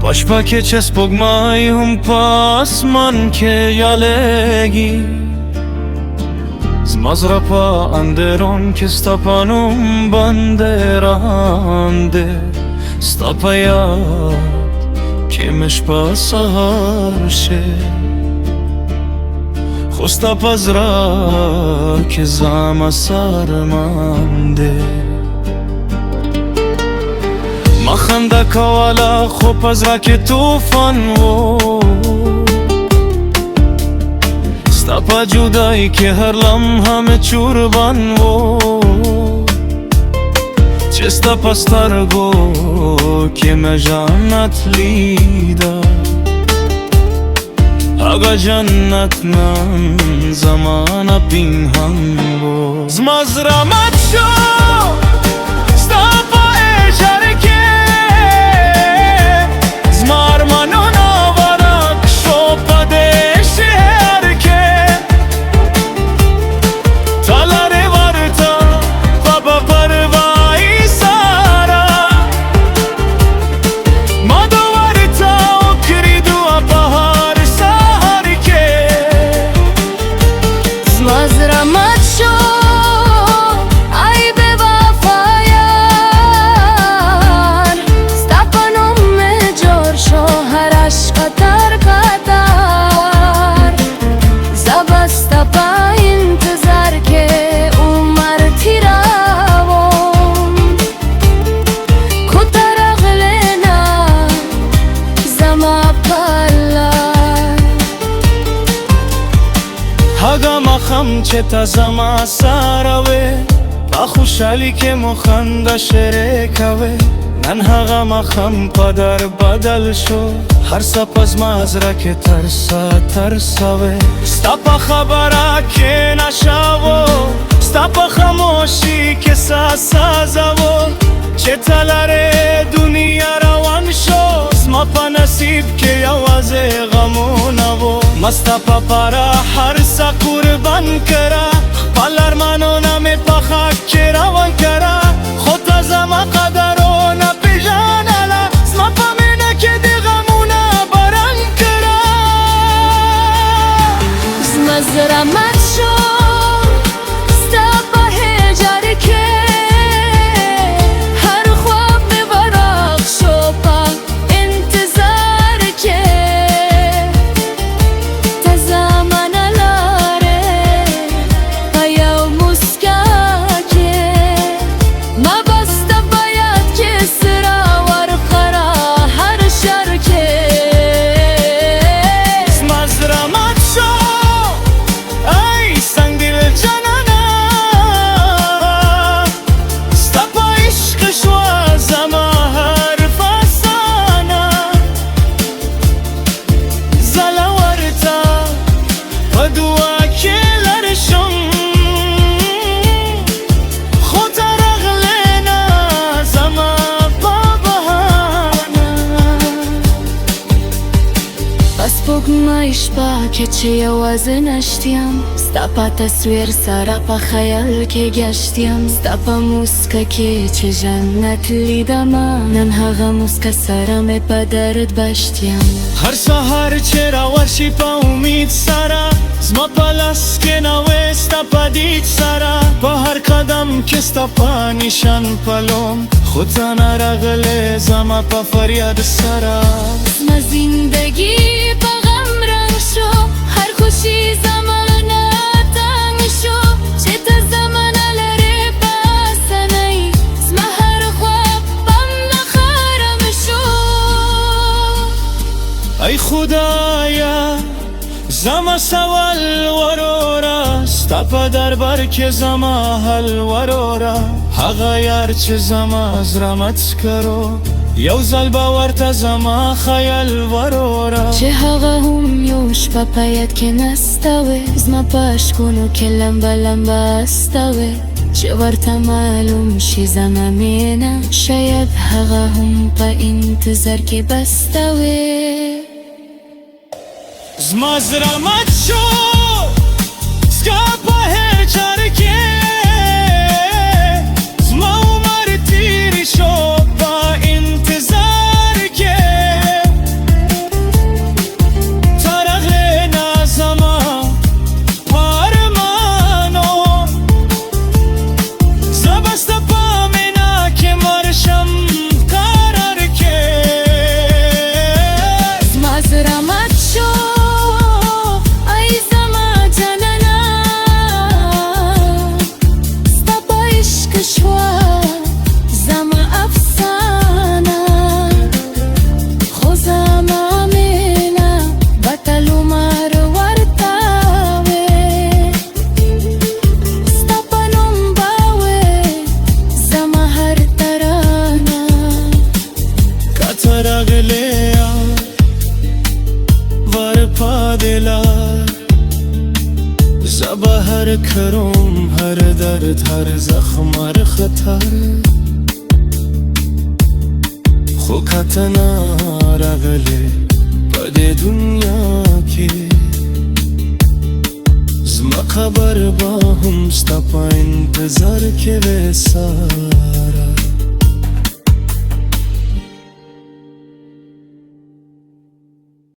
Başpake čespogmaj pasman ke jalegi Zmazrapa anderon ke stapanum banderande Stapayat ke meshpa saharshe Khosta pazra ke zama sarmande مخنده کوالا خوب از رک توفان و ستاپا جدایی که هر لمحه چوربان و چستا پسترگو که مجانت لیدا اگا جنت من زمان پینهان و زمزرمت شو ستاپا اجرکه مخم چه تزما ساروه بخوشحالی که مخنده شرکوه نن هغه مخم پدر بدل شو هر سپس مازره که ترسوه ستا پا خبره که نشوه ستا پا خموشی که سازوه چه تلره دنیا روان شو زما پا نصیب که یوازه غمونه و مستا پا پارا هر سا قربان کرا خپل ارمانونه می په خاک کې روان کرا خو ته زما قدرونه پیژنله زما په مینه کې دې غمونه باران کرا زما زړه مات شو ستا په هجر کې سپوږمۍ شپه کې چې یوازې نشتیم ستا په تصویر سره په خیال کې ګشتیم ستا په موسکا کې چې جنت لیدمه نن هغه موسکا سره مې په درد بشتیم هر سهار چې راورشي په امید سره زما په لاس کې ناوې ستا په دید سره په هر قدم کې ستا په نشان پلوم خو ته نه راغلې زما په فریاد سره زما زندگی په غم رنګ شو هر خوشي زمانه تنګ شو چې ته زمانه لرې په اسانۍ زما هر خواب بم نه خراب شو ای خدایا زما سوال ورورا ستا په دربار کې زما حل ورورا هغه یار چې زما زړه مات کړو یو ځل به ورته زما خیال ورورا چې هغه هم یو شپه په یاد کې نسته وې زما په اشکونو کې لمبه لمبه استه وې چې ورته معلوم شي زما مینه شاید هغه هم په انتظار کې بسته وې زما زړه مات شو ستا په هجر کې زما عمر تیر شو په انتظار کې रागले वर पादेला زبهر کرم هر درد هر زخم هر خطر خو کتنا راغله پدې دنیا کې زما خبر به هم ستا په انتظار کې وې سارا